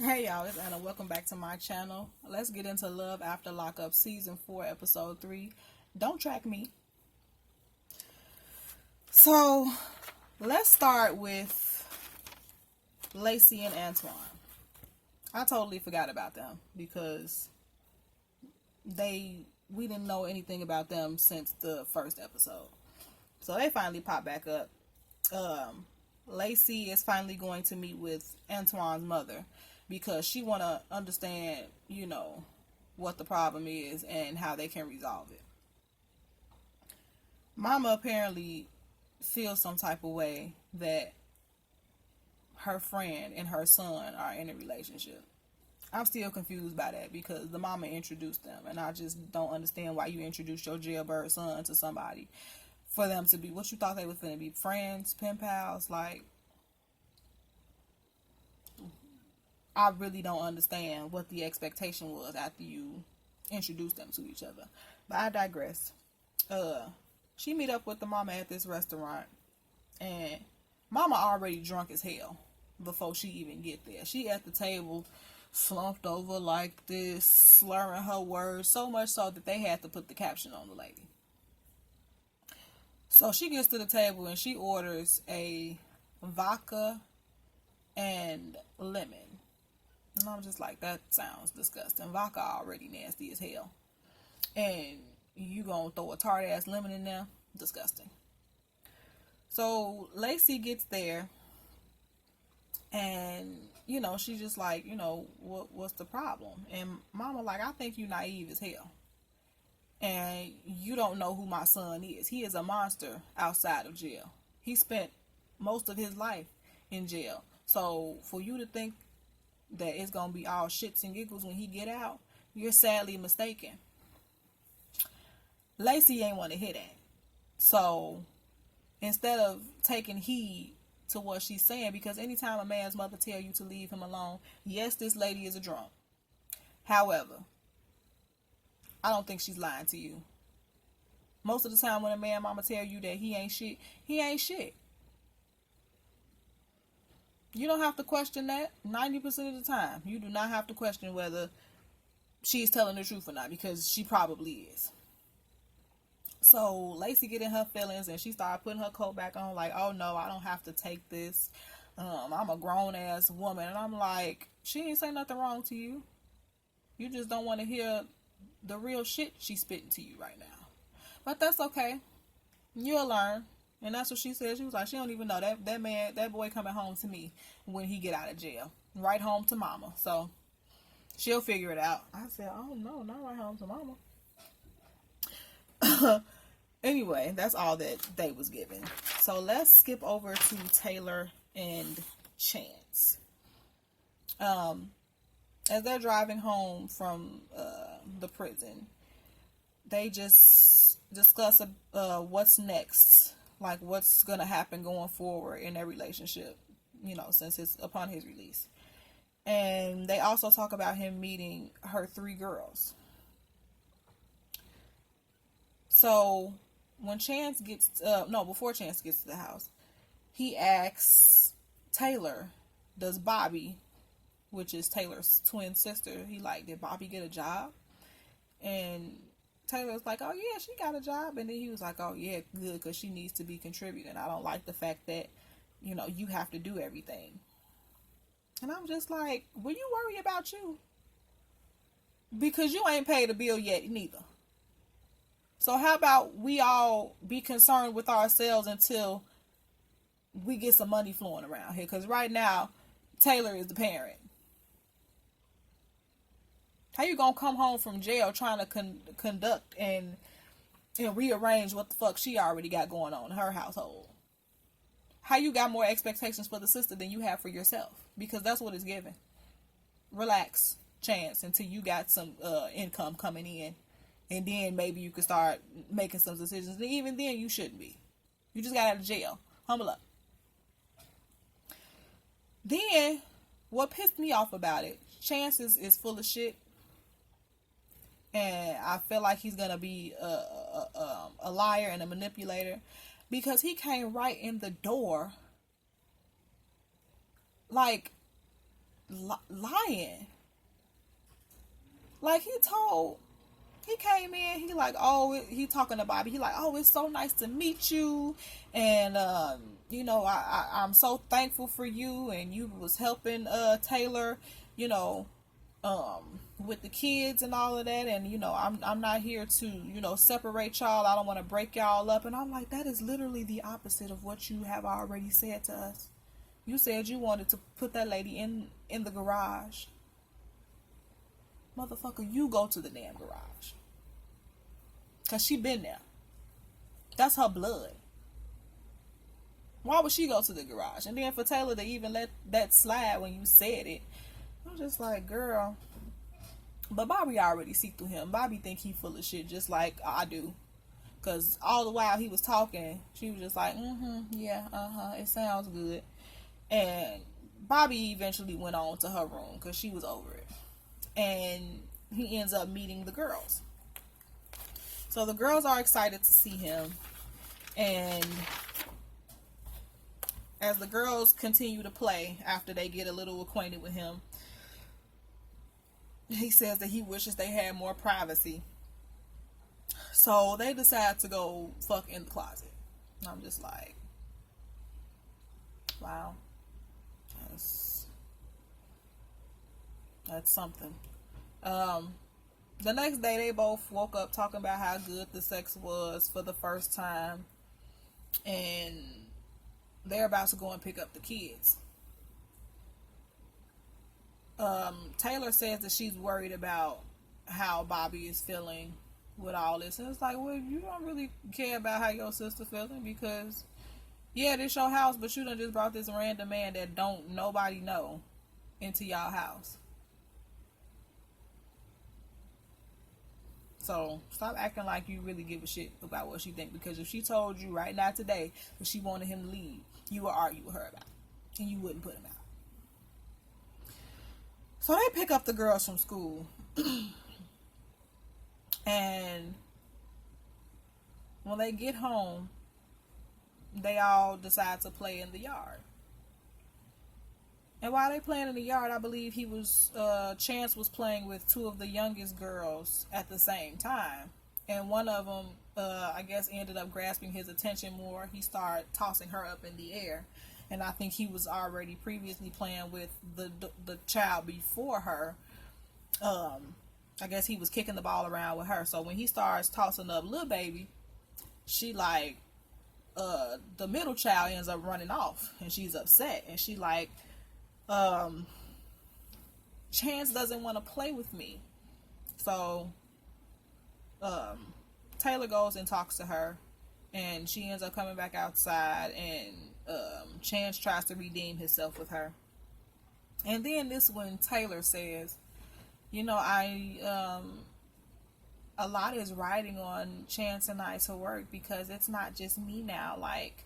Hey y'all, it's Anna. Welcome back to my channel. Let's get into Love After Lockup Season 4, Episode 3. Don't track me. So, let's start with Lacey and Antoine. I totally forgot about them because we didn't know anything about them since the first episode. So they finally popped back up. Lacey is finally going to meet with Antoine's mother because she want to understand, what the problem is and how they can resolve it. Mama apparently feels some type of way that her friend and her son are in a relationship. I'm still confused by that because the mama introduced them, and I just don't understand why you introduced your jailbird son to somebody for them to be what you thought they was going to be, friends, pen pals. Like, I really don't understand what the expectation was after you introduced them to each other. But I digress. She meet up with the mama at this restaurant, and mama already drunk as hell before she even get there. She at the table slumped over like this, slurring her words, so much so that they had to put the caption on the lady. So she gets to the table and she orders a vodka and lemon. And I'm just like, that sounds disgusting. Vodka already nasty as hell. And you gonna throw a tart ass lemon in there? Disgusting. So Lacey gets there and, she's just like, what's the problem? And mama like, I think you naive as hell. And you don't know who my son is. He is a monster outside of jail. He spent most of his life in jail. So for you to think that it's gonna be all shits and giggles when he get out, you're sadly mistaken. Lacey ain't want to hear that. So instead of taking heed to what she's saying, because anytime a man's mother tell you to leave him alone, yes, this lady is a drunk. However, I don't think she's lying to you. Most of the time when a man mama tell you that he ain't shit, he ain't shit. You don't have to question that 90% of the time. You do not have to question whether she's telling the truth or not, because she probably is. So Lacey get in her feelings and she started putting her coat back on like, oh no, I don't have to take this. I'm a grown ass woman. And I'm like, she ain't say nothing wrong to you. You just don't want to hear the real shit she's spitting to you right now. But that's okay. You'll learn. And that's what she said. She was like, she don't even know that boy coming home to me when he get out of jail. Right home to mama. So she'll figure it out. I said, oh no, not right home to mama. Anyway, that's all that they was given. So let's skip over to Taylor and Chance. As they're driving home from the prison, they just discuss what's next, like what's gonna happen going forward in their relationship, since it's upon his release. And they also talk about him meeting her 3 girls. So when Chance gets before Chance gets to the house, he asks Taylor, does Bobby, which is Taylor's twin sister, he like, did Bobby get a job? And Taylor's like, oh yeah, she got a job. And then he was like, oh yeah, good, because she needs to be contributing. I don't like the fact that, you have to do everything. And I'm just like, will you worry about you? Because you ain't paid a bill yet neither. So how about we all be concerned with ourselves until we get some money flowing around here? Because right now, Taylor is the parent. How you gonna come home from jail trying to conduct and rearrange what the fuck she already got going on in her household? How you got more expectations for the sister than you have for yourself? Because that's what it's given. Relax, Chance, until you got some income coming in. And then maybe you can start making some decisions. And even then, you shouldn't be. You just got out of jail. Humble up. Then, what pissed me off about it, Chance is full of shit. And I feel like he's going to be a liar and a manipulator. Because he came right in the door. Like, lying. Like, he came in, he like, oh, he talking to Bobby. He like, oh, it's so nice to meet you. And, I'm so thankful for you. And you was helping, Taylor, with the kids and all of that. And, I'm not here to, separate y'all. I don't want to break y'all up. And I'm like, that is literally the opposite of what you have already said to us. You said you wanted to put that lady in the garage. Motherfucker, you go to the damn garage. Because she been there. That's her blood. Why would she go to the garage? And then for Taylor to even let that slide when you said it, I'm just like, girl. But Bobby already see through him. Bobby think he full of shit just like I do. Because all the while he was talking, she was just like, yeah, it sounds good. And Bobby eventually went on to her room because she was over it. And he ends up meeting the girls. So the girls are excited to see him. And as the girls continue to play after they get a little acquainted with him, he says that he wishes they had more privacy. So they decide to go fuck in the closet. And I'm just like, wow. That's something. The next day they both woke up talking about how good the sex was for the first time. And they're about to go and pick up the kids. Taylor says that she's worried about how Bobby is feeling with all this. And it's like, well, you don't really care about how your sister feeling because, yeah, this your house, but you done just brought this random man that don't nobody know into y'all house. So stop acting like you really give a shit about what she think, because if she told you right now today that she wanted him to leave, you would argue with her about it and you wouldn't put him out. So they pick up the girls from school and when they get home, they all decide to play in the yard. And while they playing in the yard, I believe Chance was playing with two of the youngest girls at the same time. And one of them, I guess, ended up grasping his attention more. He started tossing her up in the air. And I think he was already previously playing with the child before her. I guess he was kicking the ball around with her. So when he starts tossing up Lil Baby, she like, the middle child ends up running off. And she's upset. And she like, Chance doesn't want to play with me. So Taylor goes and talks to her, and she ends up coming back outside, and Chance tries to redeem himself with her. And then this when Taylor says, a lot is riding on Chance and I to work, because it's not just me now. Like,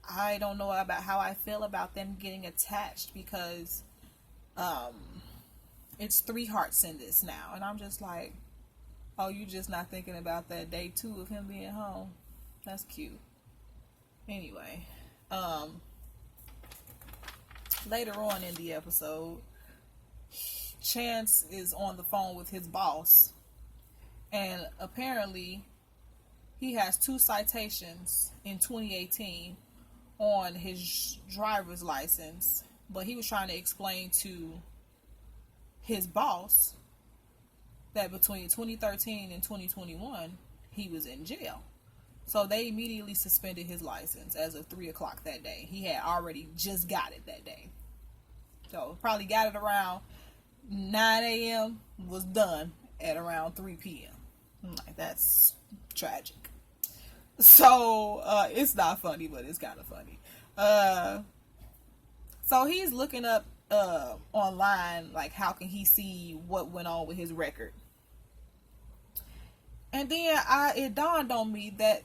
I don't know about how I feel about them getting attached, because it's 3 hearts in this now. And I'm just like, oh, you just not thinking about that day 2 of him being home? That's cute. Anyway, later on in the episode, Chance is on the phone with his boss, and apparently he has 2 citations in 2018 on his driver's license, but he was trying to explain to his boss that between 2013 and 2021 he was in jail. So they immediately suspended his license as of 3 o'clock that day. He had already just got it that day. So probably got it around 9 a.m. was done at around 3 p.m. I'm like, that's tragic. So it's not funny, but it's kind of funny. So he's looking up online, like, how can he see what went on with his record. And then it dawned on me that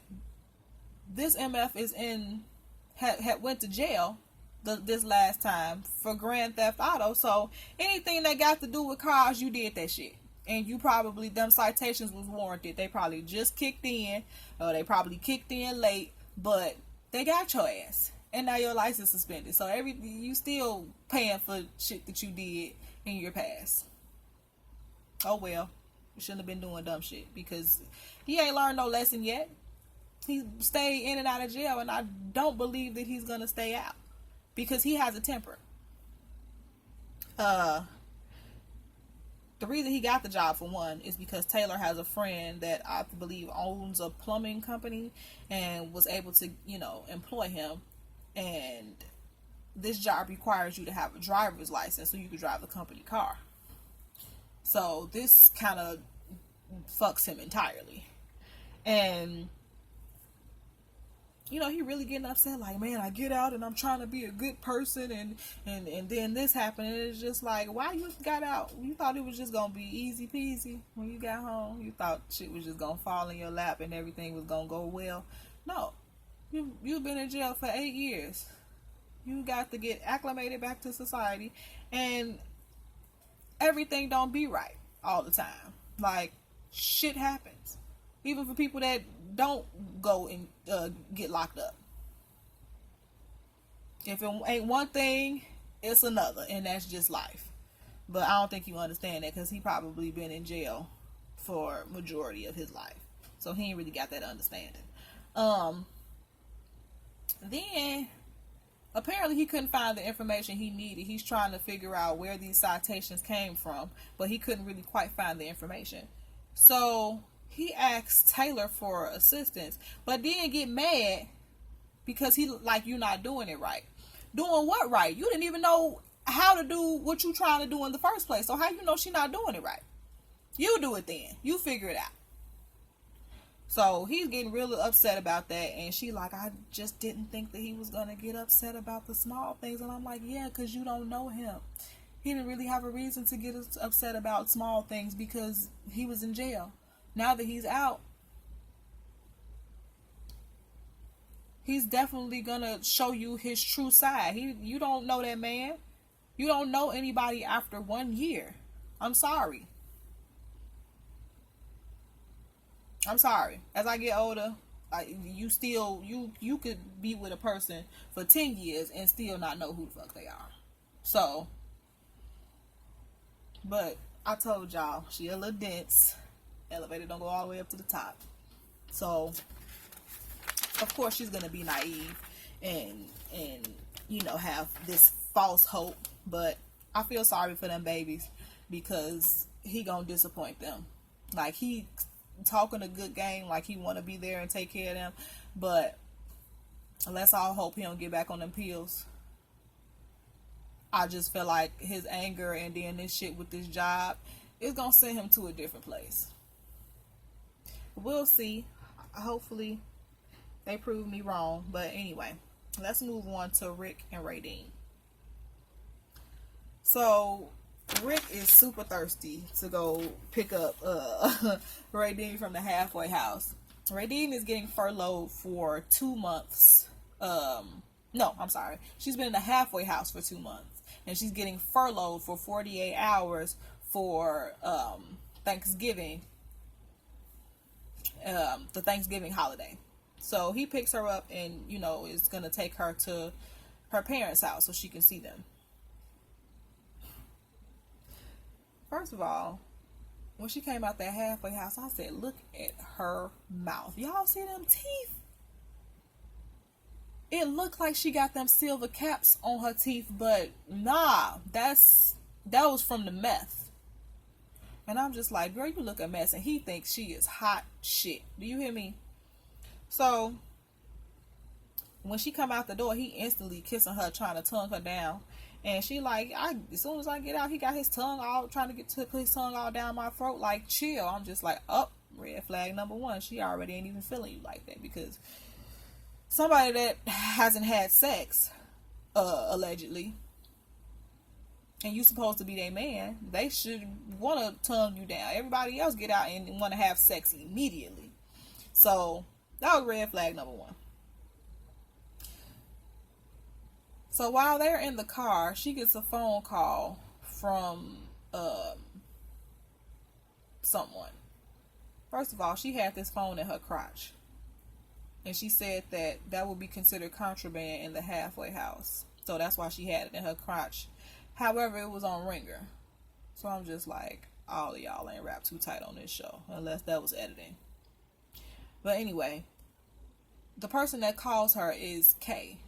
this MF is had went to jail this last time for Grand Theft Auto. So anything that got to do with cars, you did that shit. And you probably, them citations was warranted. They probably just kicked in, or they probably kicked in late, but they got your ass. and now your license suspended. So you still paying for shit that you did in your past. Oh well, you shouldn't have been doing dumb shit because he ain't learned no lesson yet. He stayed in and out of jail, and I don't believe that he's gonna stay out because he has a temper. The reason he got the job, for one, is because Taylor has a friend that I believe owns a plumbing company and was able to, employ him. And this job requires you to have a driver's license so you can drive the company car. So this kind of fucks him entirely. And he really getting upset, like, man, I get out and I'm trying to be a good person, and then this happened, and it's just like, why you got out? You thought it was just gonna be easy peasy when you got home? You thought shit was just gonna fall in your lap and everything was gonna go well? No. You've been in jail for 8 years. You got to get acclimated back to society, and everything don't be right all the time. Like, shit happens. Even for people that don't go and get locked up. If it ain't one thing, it's another, and that's just life. But I don't think you understand that because he probably been in jail for majority of his life, so he ain't really got that understanding. Then apparently he couldn't find the information he needed. He's trying to figure out where these citations came from, but he couldn't really quite find the information. So he asked Taylor for assistance, but then get mad because he like, you're not doing it right. Doing what right? You didn't even know how to do what you trying to do in the first place. So how you know she not doing it right? You do it then. You figure it out. So he's getting really upset about that, and she like, I just didn't think that he was gonna get upset about the small things. And I'm like, yeah, because you don't know him. He didn't really have a reason to get upset about small things because he was in jail. Now that he's out, he's definitely gonna show you his true side. You don't know that man. You don't know anybody after 1 year. I'm sorry. As I get older, you could be with a person for 10 years and still not know who the fuck they are. So, but I told y'all, she a little dense. Elevator don't go all the way up to the top. So, of course, she's gonna be naive and have this false hope. But I feel sorry for them babies because he gonna disappoint them. Like, he talking a good game, like he want to be there and take care of them, but let's all hope he don't get back on them pills. I just feel like his anger and then this shit with this job is gonna send him to a different place. We'll see. Hopefully they prove me wrong. But anyway, let's move on to Rick and Raydean. So Rick is super thirsty to go pick up Raydean from the halfway house. Raydean is getting furloughed for 2 months. No, I'm sorry. She's been in the halfway house for 2 months. And she's getting furloughed for 48 hours for Thanksgiving. The Thanksgiving holiday. So he picks her up and, is going to take her to her parents' house so she can see them. First of all, when she came out that halfway house, I said, look at her mouth. Y'all see them teeth? It looked like she got them silver caps on her teeth, but nah, that was from the meth. And I'm just like, girl, you look a mess. And he thinks she is hot shit. Do you hear me? So when she come out the door, he instantly kissing her, trying to tongue her down. And she like, as soon as I get out, he got his tongue all, trying to put his tongue all down my throat. Like, chill. I'm just like, red flag number one. She already ain't even feeling you like that, because somebody that hasn't had sex, allegedly, and you supposed to be their man, they should want to tongue you down. Everybody else get out and want to have sex immediately. So that was red flag number one. So while they're in the car, she gets a phone call from someone. First of all, she had this phone in her crotch. And she said that that would be considered contraband in the halfway house. So that's why she had it in her crotch. However, it was on Ringer. So I'm just like, all of y'all ain't wrapped too tight on this show. Unless that was editing. But anyway, the person that calls her is Kay.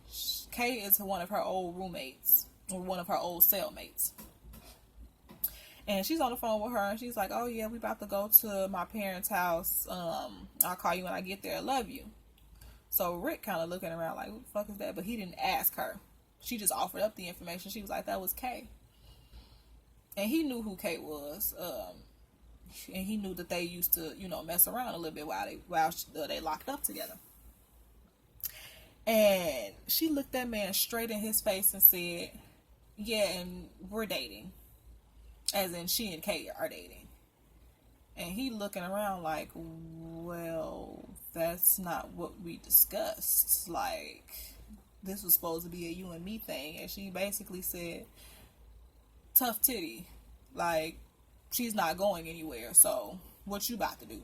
Kay is one of her old roommates. Or one of her old cellmates. And she's on the phone with her. And she's like, oh yeah, we about to go to my parents' house. I'll call you when I get there. I love you. So Rick kind of looking around like, what the fuck is that? But he didn't ask her. She just offered up the information. She was like, that was Kay. And he knew who Kay was. And he knew that they used to, mess around a little bit while they locked up together. And she looked that man straight in his face and said, yeah, and we're dating. As in, she and Kay are dating. And he looking around like, well, that's not what we discussed. Like, this was supposed to be a you and me thing. And she basically said, tough titty. Like, she's not going anywhere. So, what you about to do?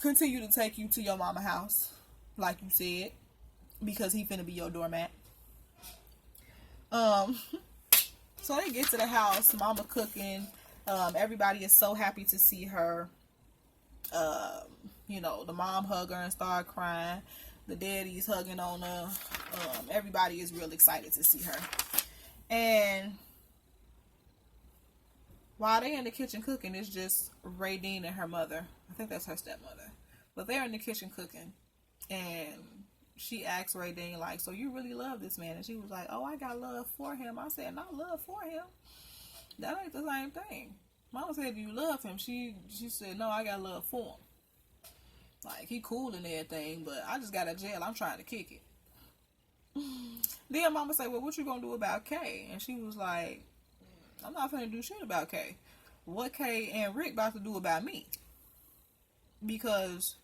Continue to take you to your mama house, like you said, because he finna be your doormat. So they get to the house, mama cooking. Everybody is so happy to see her. The mom hug her and start crying. The daddy's hugging on her. Everybody is real excited to see her. And while they in the kitchen cooking, it's just Raydean and her mother. I think that's her stepmother. But they're in the kitchen cooking. And she asked Raydean, like, so you really love this man? And she was like, oh, I got love for him. I said, not love for him. That ain't the same thing. Mama said, do you love him? She said, no, I got love for him. Like, he cool and everything, but I just got out of jail. I'm trying to kick it. Then mama said, well, what you gonna do about Kay? And she was like, I'm not finna do shit about Kay. What Kay and Rick about to do about me? Because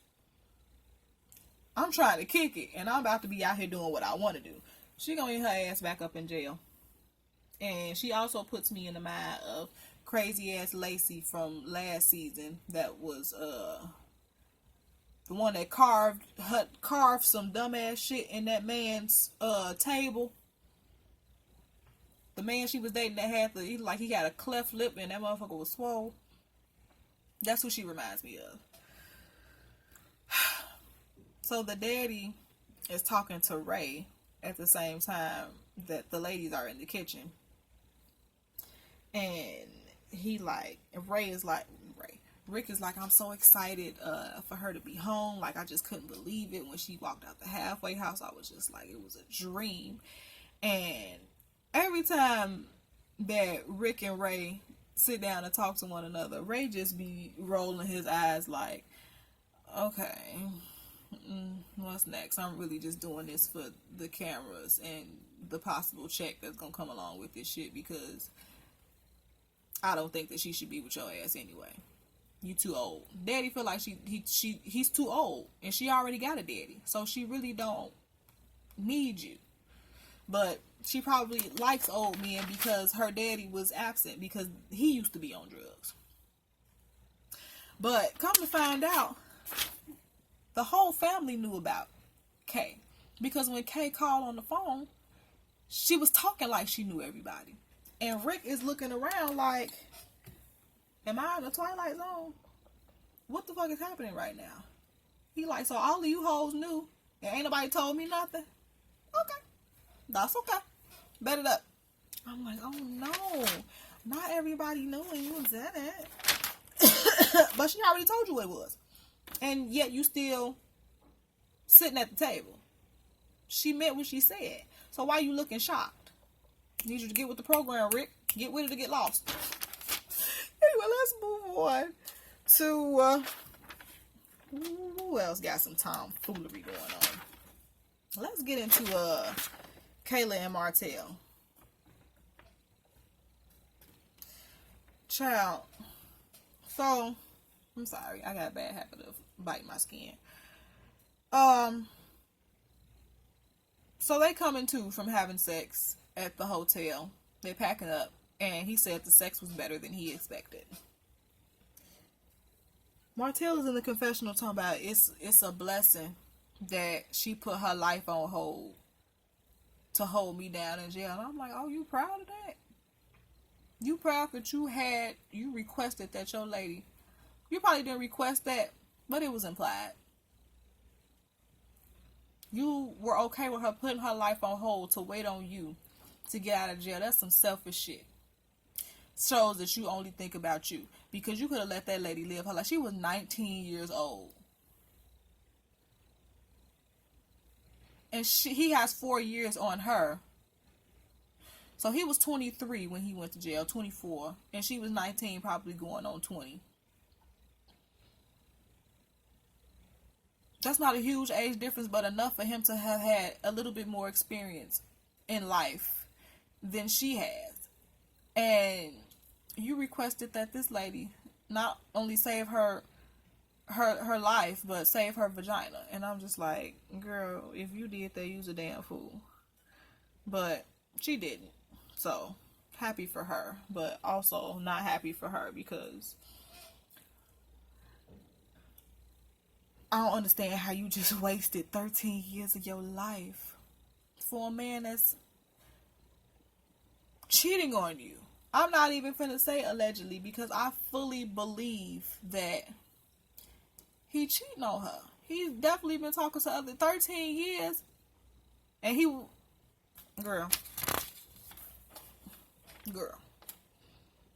I'm trying to kick it, and I'm about to be out here doing what I want to do. She gonna get her ass back up in jail. And she also puts me in the mind of crazy ass Lacey from last season. That was the one that carved some dumbass shit in that man's table. The man she was dating that had he had a cleft lip and that motherfucker was swole. That's who she reminds me of. So the daddy is talking to Ray at the same time that the ladies are in the kitchen. And Rick is like, I'm so excited for her to be home. Like, I just couldn't believe it when she walked out the halfway house. I was just like, it was a dream. And every time that Rick and Ray sit down and talk to one another, Ray just be rolling his eyes like, okay, what's next? I'm really just doing this for the cameras and the possible check that's gonna come along with this shit, because I don't think that she should be with your ass anyway. You too old. Daddy feel like he's too old, and she already got a daddy, so she really don't need you. But she probably likes old men because her daddy was absent, because he used to be on drugs. But come to find out, the whole family knew about Kay, because when Kay called on the phone, she was talking like she knew everybody. And Rick is looking around like, am I in the Twilight Zone? What the fuck is happening right now? He like, so all of you hoes knew and ain't nobody told me nothing? Okay. That's okay. Bet it up. I'm like, oh no. Not everybody knew and you was at it. But she already told you what it was. And yet you still sitting at the table. She meant what she said. So why you looking shocked? Need you to get with the program, Rick. Get with it to get lost. Anyway, let's move on to who else got some tomfoolery going on. Let's get into Kayla and Martel. Child. So, I'm sorry. I got a bad habit of biting my skin. So they coming to from having sex at the hotel. They packing up. And he said the sex was better than he expected. Martel is in the confessional talking about it's a blessing that she put her life on hold to hold me down in jail. And I'm like, oh, you proud of that? You proud that you requested that your lady, you probably didn't request that, but it was implied. You were okay with her putting her life on hold to wait on you to get out of jail. That's some selfish shit. Shows that you only think about you. Because you could have let that lady live her life. She was 19 years old. And he has 4 years on her. So he was 23 when he went to jail, 24. And she was 19, probably going on 20. That's not a huge age difference, but enough for him to have had a little bit more experience in life than she has. And you requested that this lady not only save her life, but save her vagina. And I'm just like, girl, if you did that, you's a damn fool. But she didn't. So, happy for her, but also not happy for her because I don't understand how you just wasted 13 years of your life for a man that's cheating on you. I'm not even finna say allegedly because I fully believe that he cheating on her. He's definitely been talking to other 13 years. And girl.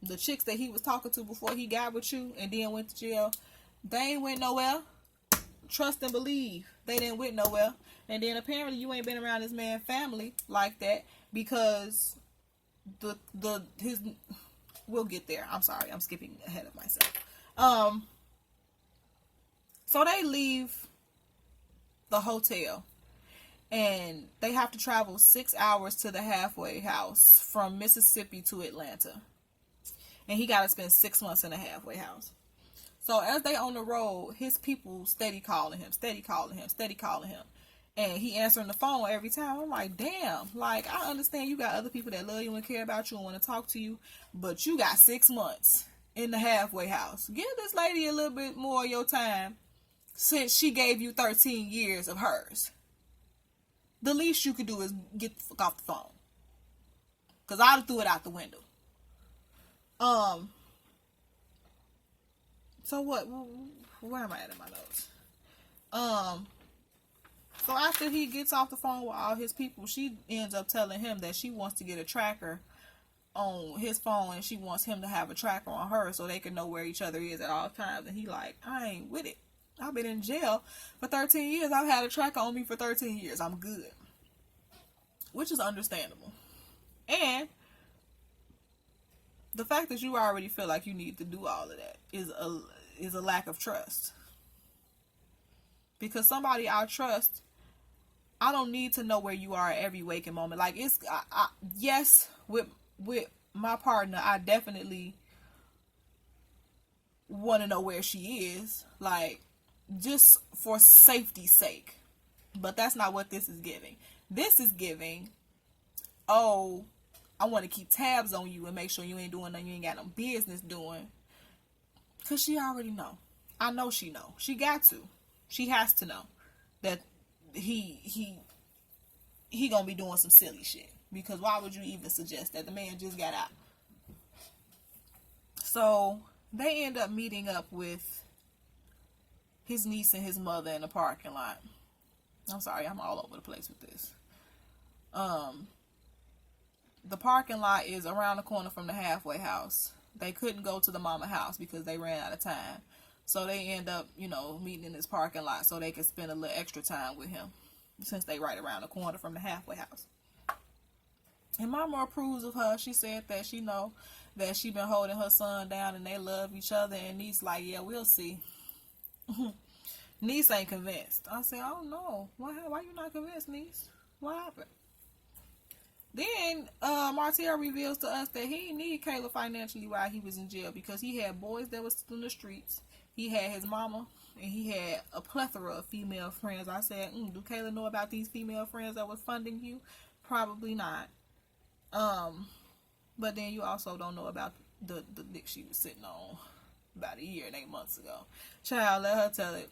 The chicks that he was talking to before he got with you and then went to jail, they ain't went nowhere. Trust and believe. They didn't went nowhere. And then apparently you ain't been around this man's family like that because we'll get there. I'm sorry, I'm skipping ahead of myself. So they leave the hotel and they have to travel 6 hours to the halfway house from Mississippi to Atlanta. And he got to spend 6 months in the halfway house. So as they on the road, his people steady calling him. And he answering the phone every time. I'm like, damn. Like, I understand you got other people that love you and care about you and want to talk to you. But you got 6 months in the halfway house. Give this lady a little bit more of your time since she gave you 13 years of hers. The least you could do is get the fuck off the phone. Because I'd have threw it out the window. So what? Where am I at in my notes? So after he gets off the phone with all his people, she ends up telling him that she wants to get a tracker on his phone and she wants him to have a tracker on her so they can know where each other is at all times. And he like, I ain't with it. I've been in jail for 13 years. I've had a tracker on me for 13 years. I'm good. Which is understandable. And the fact that you already feel like you need to do all of that is a lack of trust. Because somebody I trust, I don't need to know where you are at every waking moment. Like, yes, with my partner, I definitely want to know where she is. Like, just for safety's sake. But that's not what this is giving. This is giving, oh, I want to keep tabs on you and make sure you ain't doing nothing you ain't got no business doing. Because she already know. I know she know. She got to. She has to know that he gonna be doing some silly shit. Because why would you even suggest that? The man just got out. So they end up meeting up with his niece and his mother in the parking lot. I'm sorry, I'm all over the place with this. The parking lot is around the corner from the halfway house. They couldn't go to the mama house because they ran out of time. So they end up, meeting in this parking lot so they can spend a little extra time with him since they right around the corner from the halfway house. And mama approves of her. She said that she know that she been holding her son down and they love each other. And niece like, yeah, we'll see. Niece ain't convinced. I said, oh no. Why you not convinced, niece? What happened? Then Martel reveals to us that he didn't need Kayla financially while he was in jail because he had boys that was in the streets. He had his mama and he had a plethora of female friends. I said, do Kayla know about these female friends that was funding you? Probably not. But then you also don't know about the dick she was sitting on about a year and 8 months ago. Child, let her tell it.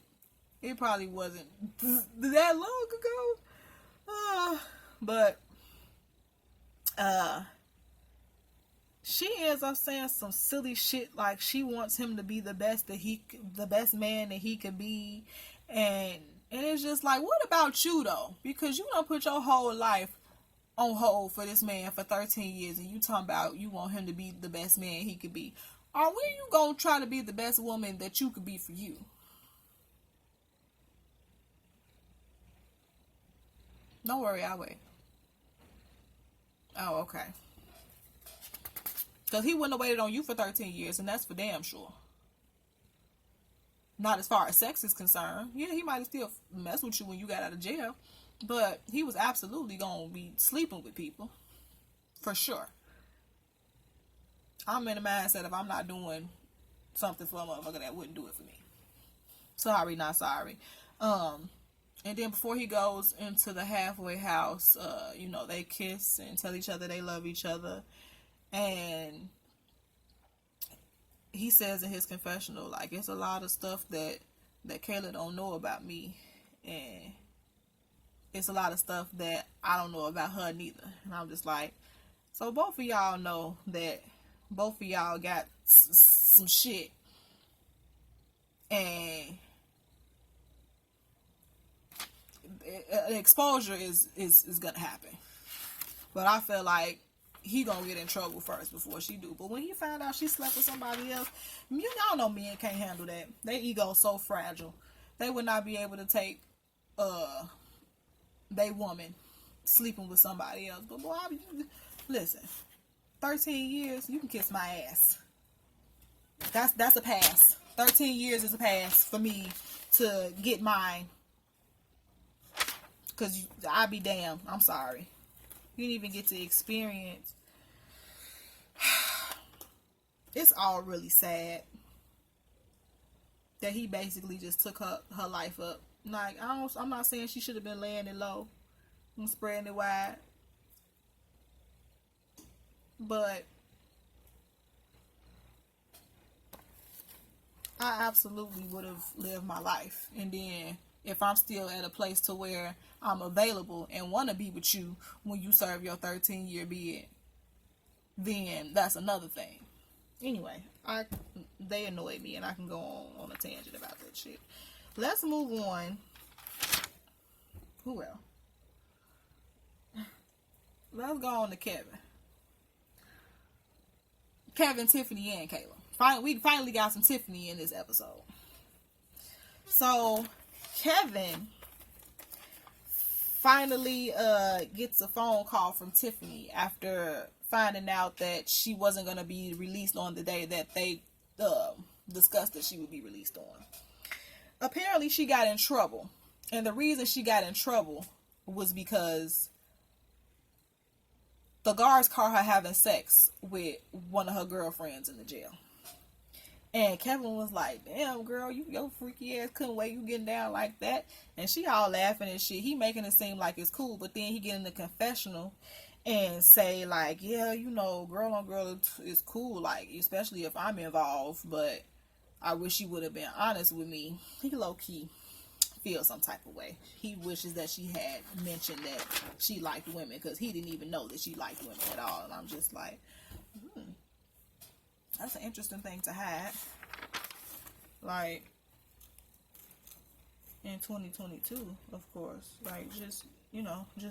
It probably wasn't that long ago. But she ends up saying some silly shit like she wants him to be the best man that he could be, and it's just like, what about you though? Because you don't put your whole life on hold for this man for 13 years, and you talking about you want him to be the best man he could be. Or when you gonna try to be the best woman that you could be for you? Don't worry, I'll wait. Oh, okay. Because he wouldn't have waited on you for 13 years, and that's for damn sure. Not as far as sex is concerned. Yeah, he might have still messed with you when you got out of jail, but he was absolutely going to be sleeping with people. For sure. I'm in the mindset if I'm not doing something for a motherfucker that wouldn't do it for me. Sorry, not sorry. And then before he goes into the halfway house, they kiss and tell each other they love each other. And he says in his confessional, like, it's a lot of stuff that Kayla don't know about me. And it's a lot of stuff that I don't know about her neither. And I'm just like, so both of y'all know that both of y'all got some shit. And exposure is gonna happen. But I feel like he gonna get in trouble first before she do. But when he found out she slept with somebody else, y'all know men can't handle that. Their ego so fragile. They would not be able to take they woman sleeping with somebody else. But boy, listen, 13 years, you can kiss my ass. That's a pass. 13 years is a pass for me to get mine. Because I be damned. I'm sorry. You didn't even get to experience. It's all really sad that he basically just took her life up. Like, I'm not saying she should have been laying it low and spreading it wide. But I absolutely would have lived my life. And then if I'm still at a place to where I'm available and want to be with you when you serve your 13-year bid, then that's another thing. Anyway, they annoy me, and I can go on a tangent about that shit. Let's move on. Who else? Let's go on to Kevin, Tiffany, and Kayla. We finally got some Tiffany in this episode. So Kevin finally gets a phone call from Tiffany after finding out that she wasn't going to be released on the day that they discussed that she would be released on. Apparently she got in trouble, and the reason she got in trouble was because the guards caught her having sex with one of her girlfriends in the jail. And Kevin was like, damn, girl, your freaky ass couldn't wait, you getting down like that. And she all laughing and shit. He making it seem like it's cool, but then he get in the confessional and say, like, yeah, girl on girl is cool, like, especially if I'm involved, but I wish she would have been honest with me. He low-key feels some type of way. He wishes that she had mentioned that she liked women, because he didn't even know that she liked women at all. And I'm just like, that's an interesting thing to hide. Like, in 2022, of course. Like, just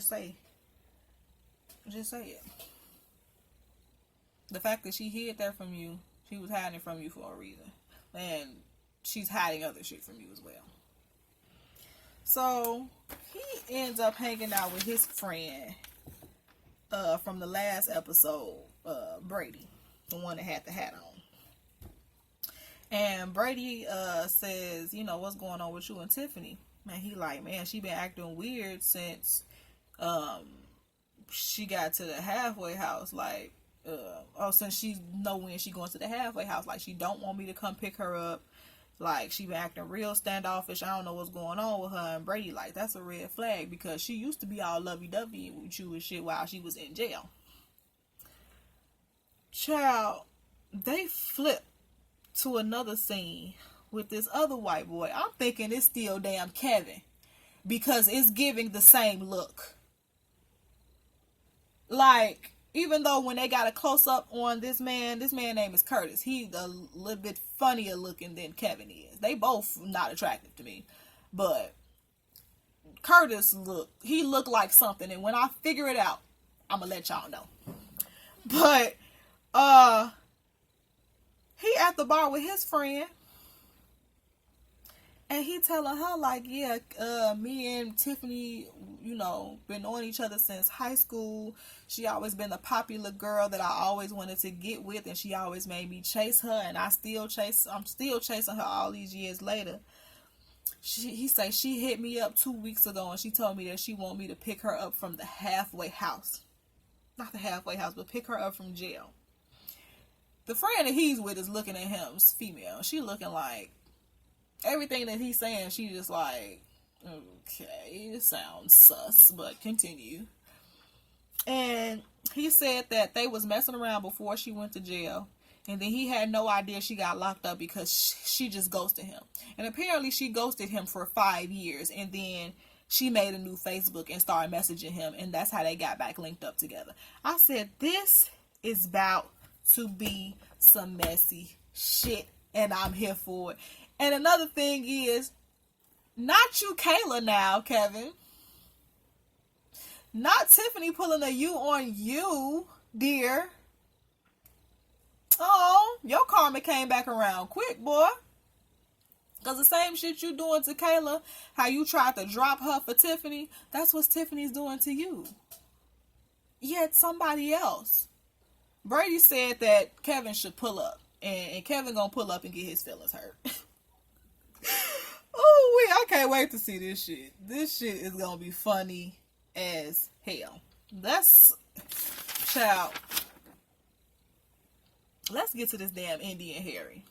say it. The fact that she hid that from you, she was hiding it from you for a reason. And she's hiding other shit from you as well. So, he ends up hanging out with his friend from the last episode, Brady. The one that had the hat on. And Brady says, what's going on with you and Tiffany? And he like, man, she been acting weird since she got to the halfway house. Like, since she know when she going to the halfway house. Like, she don't want me to come pick her up. Like, she been acting real standoffish. I don't know what's going on with her. And Brady like, that's a red flag, because she used to be all lovey-dovey with you and shit while she was in jail. Child, they flip to another scene with this other white boy. I'm thinking it's still damn Kevin, because it's giving the same look. Like, even though when they got a close up on this man name is Curtis. He's a little bit funnier looking than Kevin is. They both not attractive to me, but Curtis looked like something, and when I figure it out, I'm gonna let y'all know. But he at the bar with his friend, and he telling her like, yeah, me and Tiffany, been knowing each other since high school. She always been the popular girl that I always wanted to get with, and she always made me chase her, and I'm still chasing her all these years later. He say she hit me up 2 weeks ago, and she told me that she want me to pick her up from the halfway house. Not the halfway house, but pick her up from jail. The friend that he's with is looking at him, female. She looking like, everything that he's saying, she just like, okay, it sounds sus, but continue. And he said that they was messing around before she went to jail, and then he had no idea she got locked up because she just ghosted him. And apparently she ghosted him for 5 years, and then she made a new Facebook and started messaging him, and that's how they got back linked up together. I said, this is about to be some messy shit, and I'm here for it. And another thing is, not you, Kayla, now, Kevin. Not Tiffany pulling a you on you, dear. Oh, your karma came back around quick, boy. Because the same shit you doing to Kayla, how you tried to drop her for Tiffany, that's what Tiffany's doing to you. Yet somebody else. Brady said that Kevin should pull up. And Kevin gonna pull up and get his feelings hurt. Oh, I can't wait to see this shit. This shit is gonna be funny as hell. Child. Let's get to this damn Indy and Harry.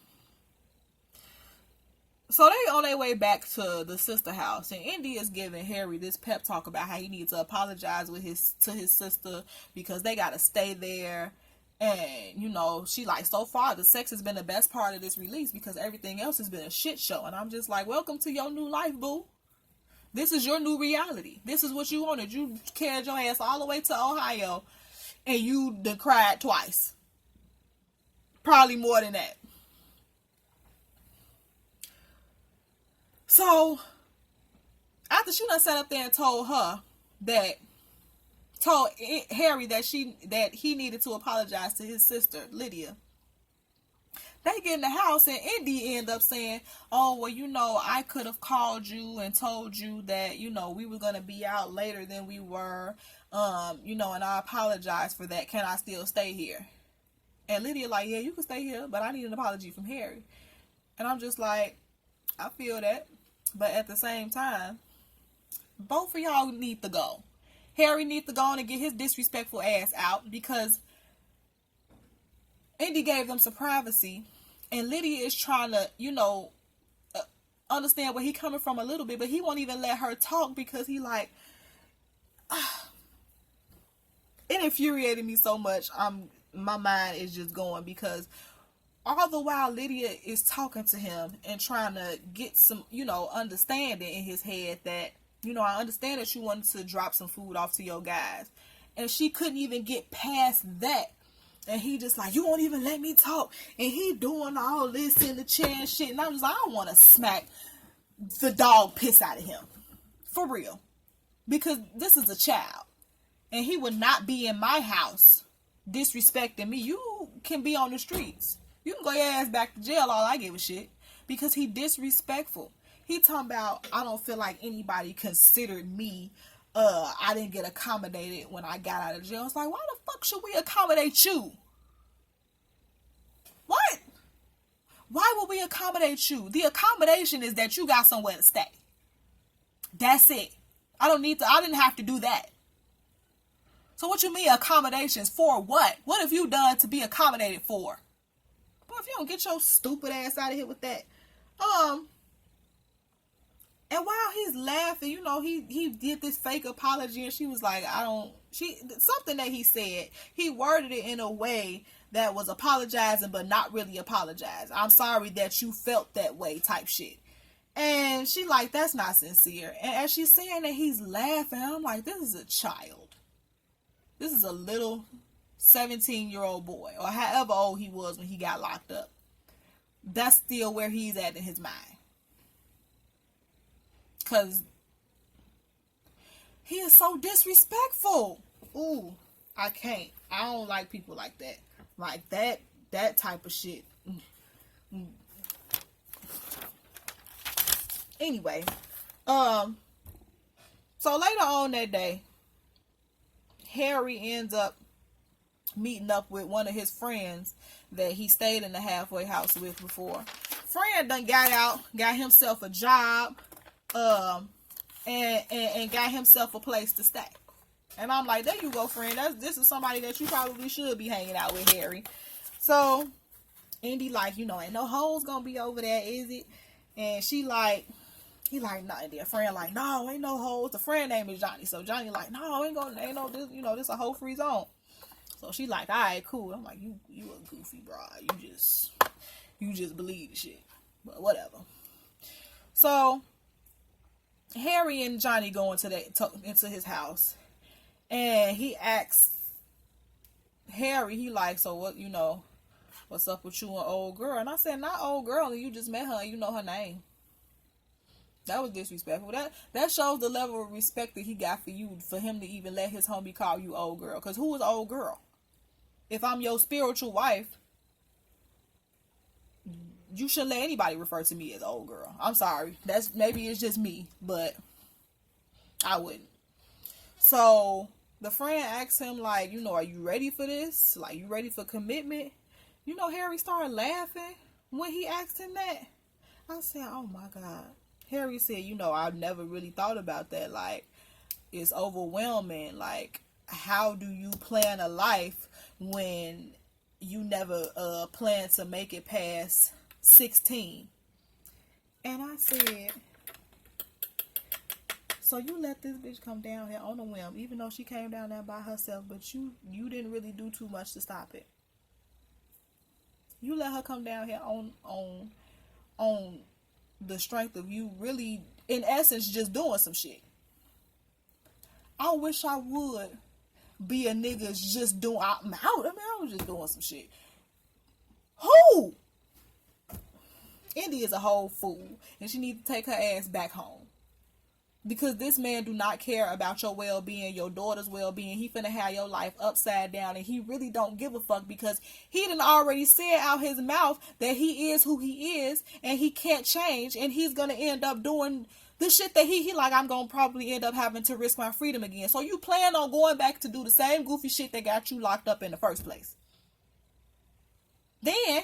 So they on their way back to the sister house, and Indy is giving Harry this pep talk about how he needs to apologize to his sister because they gotta stay there. And she like, so far the sex has been the best part of this release because everything else has been a shit show. And I'm just like, welcome to your new life, boo. This is your new reality. This is what you wanted. You carried your ass all the way to Ohio, and you done cried twice. Probably more than that. So, after she done sat up there and told Harry that he needed to apologize to his sister, Lydia, they get in the house, and Indy end up saying, oh, well, I could have called you and told you that, we were going to be out later than we were, and I apologize for that. Can I still stay here? And Lydia like, yeah, you can stay here, but I need an apology from Harry. And I'm just like, I feel that. But at the same time, both of y'all need to go. Harry needs to go on and get his disrespectful ass out because Indy gave them some privacy, and Lydia is trying to, understand where he coming from a little bit, but he won't even let her talk because he like, it infuriated me so much. My mind is just going because all the while Lydia is talking to him and trying to get some, understanding in his head that, I understand that you wanted to drop some food off to your guys, and she couldn't even get past that. And he just like, you won't even let me talk. And he doing all this in the chair and shit. And I'm just like, I want to smack the dog piss out of him. For real. Because this is a child. And he would not be in my house disrespecting me. You can be on the streets. You can go your ass back to jail. All I give a shit. Because he disrespectful. He talking about, I don't feel like anybody considered me. I didn't get accommodated when I got out of jail. It's like, why the fuck should we accommodate you? What? Why would we accommodate you? The accommodation is that you got somewhere to stay. That's it. I didn't have to do that. So what you mean accommodations for what? What have you done to be accommodated for? Well, if you don't get your stupid ass out of here with that. And while he's laughing, he did this fake apology, and she was like, something that he said, he worded it in a way that was apologizing but not really apologizing. I'm sorry that you felt that way type shit. And she like, that's not sincere. And as she's saying that, he's laughing. I'm like, this is a child. This is a little 17-year-old boy, or however old he was when he got locked up. That's still where he's at in his mind. Because he is so disrespectful. Ooh, I can't. I don't like people like that. Like that type of shit. Anyway, so later on that day, Harry ends up meeting up with one of his friends that he stayed in the halfway house with before. Friend done got out, got himself a job, and got himself a place to stay. And I'm like, there you go, friend. This is somebody that you probably should be hanging out with, Harry. So, Indy like, ain't no hoes gonna be over there, is it? And he like, nah. And their friend like, no, ain't no hoes. The friend name is Johnny. So Johnny like, no, ain't no this, this a hoe free zone. So she like, all right, cool. I'm like, you a goofy broad. You just believe the shit. But whatever. So Harry and Johnny go into his house, and he asks Harry, he like, so what, what's up with you and old girl? And I said, not old girl, and you just met her and you know her name. That was disrespectful. That shows the level of respect that he got for you, for him to even let his homie call you old girl. Because who is old girl? If I'm your spiritual wife, you shouldn't let anybody refer to me as old girl. I'm sorry. Maybe it's just me, but I wouldn't. So the friend asks him, like, are you ready for this? Like, you ready for commitment? Harry started laughing when he asked him that. I said, oh my God. Harry said, I've never really thought about that. Like, it's overwhelming. Like, how do you plan a life when you never plan to make it past 16? And I said, so you let this bitch come down here on a whim, even though she came down there by herself, but you didn't really do too much to stop it. You let her come down here on the strength of you really, in essence, just doing some shit. I wish I would be a nigga just doing, I was just doing some shit. Who? Indy is a whole fool, and she needs to take her ass back home. Because this man do not care about your well-being, your daughter's well-being. He finna have your life upside down, and he really don't give a fuck, because he done already said out his mouth that he is who he is, and he can't change, and he's gonna end up doing the shit that he like, I'm gonna probably end up having to risk my freedom again. So you plan on going back to do the same goofy shit that got you locked up in the first place. Then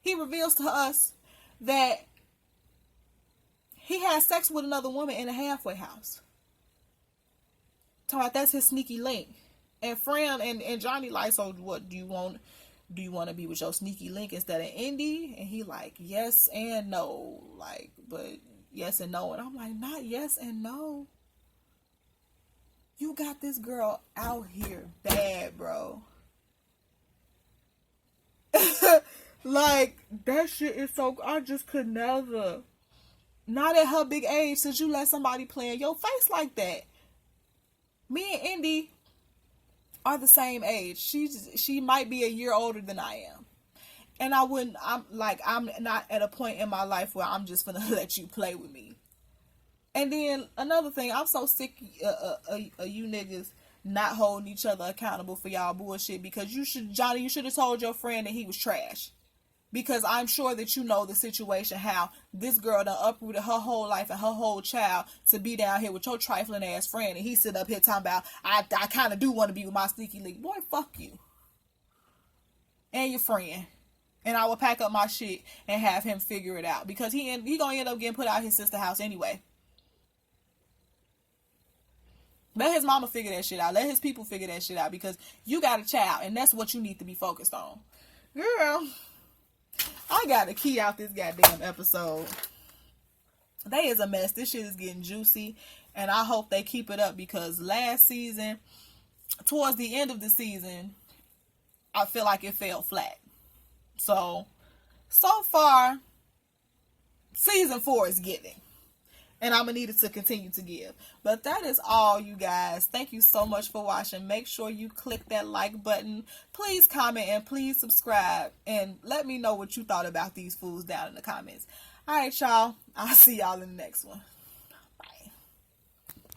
he reveals to us that he had sex with another woman in a halfway house. Talking about that's his sneaky link. And Fran and Johnny like, so what do you want to be with your sneaky link instead of Indy? And he like, yes and no. Like, but yes and no. And I'm like, not yes and no. You got this girl out here bad, bro. Like, that shit is so, I just could never. Not at her big age, since you let somebody play in your face like that. Me and Indy are the same age. She might be a year older than I am. And I'm not at a point in my life where I'm just gonna let you play with me. And then another thing, I'm so sick of you niggas not holding each other accountable for y'all bullshit, because you should have told your friend that he was trash. Because I'm sure that you know the situation, how this girl done uprooted her whole life and her whole child to be down here with your trifling ass friend, and he sit up here talking about, I kind of do want to be with my sneaky link. Boy, fuck you. And your friend. And I will pack up my shit and have him figure it out, because he gonna end up getting put out his sister's house anyway. Let his mama figure that shit out. Let his people figure that shit out, because you got a child, and that's what you need to be focused on. Girl, I gotta key out this goddamn episode. They is a mess. This shit is getting juicy, and I hope they keep it up, because last season, towards the end of the season, I feel like it fell flat. So far, season 4 is giving. And I'm going to need it to continue to give. But that is all, you guys. Thank you so much for watching. Make sure you click that like button. Please comment and please subscribe. And let me know what you thought about these foods down in the comments. All right, y'all. I'll see y'all in the next one. Bye.